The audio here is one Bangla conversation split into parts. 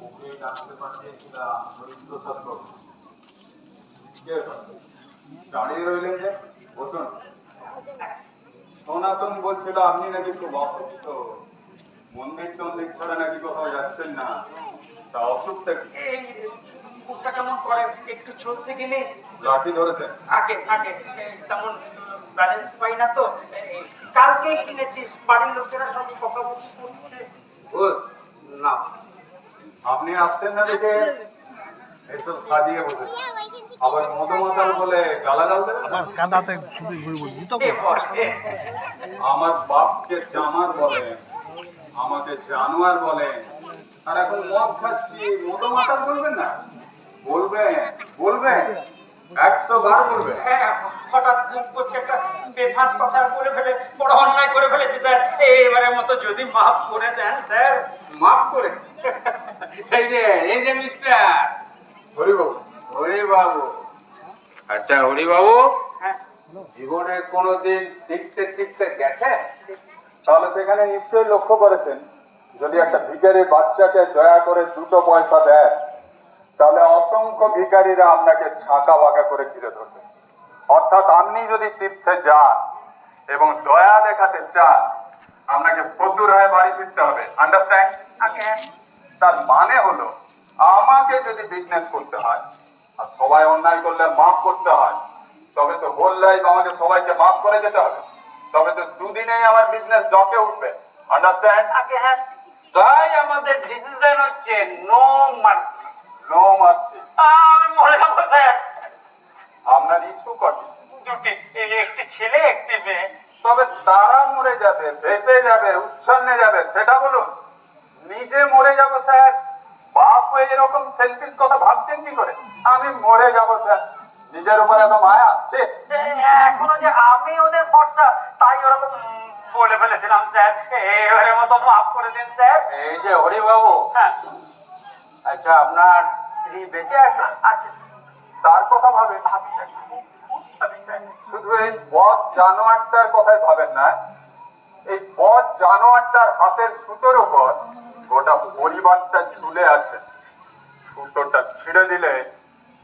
ওকে ডাকতে পাঠিয়েছিলাম দরিদ্র ছাত্র। কে ওটা? দাঁড়িয়ে রইলেন যে, বসুন। সনাতন বলছিল আপনি নাকি খুব অসুস্থ, মন্দির টন্দির ছাড়া নাকি কোথাও যাচ্ছেন না। তা অসুখটা কি? এই বুকটা কেমন করে, একটু চলতে গেলে লাঠি ধরেছেন? আগে আগে তেমন ব্যালেন্স পাই না তো। কালকে কিনেছি, বাড়ির লোকেরা সব বকাবকি করছে। ও না, আপনি আসছেন না দেখে এসব সাজিয়ে বসেছে। আবার মধুমাতাল বলে গালাগাল দেবেন না। আমার কাদাতে শুধু জুতো আমার বাপকে জামার বলে, আমাকে জানোয়ার বলে, আর এখন মদ খাচ্ছি মধুমাতাল বলবেন না? বলবেন বলবেন, 100 বার বলবেন। হ্যাঁ, হঠাৎ মুখ করছে একটা বেফাস কথা বলে ফেলে বড় অন্যায় করে ফেলেছি স্যার। এবারের মতো যদি মাফ করে দেন স্যার। মাফ করে? এই যে মিস্টার হরিবাবু। হরিবাবু। আচ্ছা হরিবাবু, হ্যাঁ, জীবনে কোনোদিন শিখতে শিখতে গেছে? তাহলে সেখানে নিশ্চয়ই লক্ষ্য করেছেন, যদি একটা ভিখারি বাচ্চাকে দয়া করে 2 পয়সা দেয়, তাহলে অসংখ্য ভিখারিরা আপনাকে ছাঁকা বাঁকা করে ঘিরে ধরবে। অর্থাৎ আপনি যদি তীর্থে যান এবং দয়া দেখাতে চান, আপনাকে প্রচুর হয়ে বাড়ি ফিরতে হবে। আন্ডারস্ট্যান্ড? আগে তার মানে হলো, আমাকে যদি বিজনেস করতে হয় আর সবাই অন্যায় করলে মাফ করতে হয়, তবে তো হোল লাইফ আমাকে সবাইকে মাফ করে যেতে হবে। তবে তো 2 দিনেই আমার বিজনেস জকে উঠবে। আন্ডারস্ট্যান্ড? আগে হ্যাঁ, তাই আমাদের ডিসিশন হচ্ছে নো মার্সি। No mercy. আমি মরে যাবো স্যার। আপনার ইস্যু কটি? দুটি, একটি ছেলে একটি মেয়ে। তবে তারা মরে যাবে, ভেসে যাবে, উচ্ছন্নে যাবে, সেটা বলুন। নিজে মরে যাব স্যার, বাপ হয়ে এরকম সেলফিশ কথা ভাবছেন কি করে? আমি মরে যাব স্যার, নিজের উপর এত মায়া আছে? এখনো যে আমি ওদের ভরসা, তাই ওরকম বলে ফেলেছিলাম স্যার। এবারের মতো মাফ করে দিন স্যার। এই যে হরিবাবু, হ্যাঁ, আচ্ছা আপনার স্ত্রী বেঁচে আছে? আচ্ছা, তার কথা ভাবেন। ভাবি স্যার, ভাবি স্যার। শুধু এই বদ জানোয়ারটার কথাই ভাবেন না, এই বদ জানোয়ারটার হাতের সুতোর উপর গোটা পরিবারটা ঝুলে আছে। সুতোটা ছিঁড়ে দিলে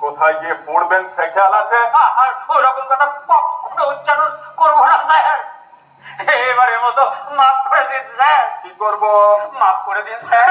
কোথায় গিয়ে পড়বেন সে খেয়াল আছে? আর ওরকম কথা কখনো উচ্চারণ করবো না স্যার। এবারের মতো মাফ করে দিন স্যার। কি করবো? মাফ করে দিন স্যার।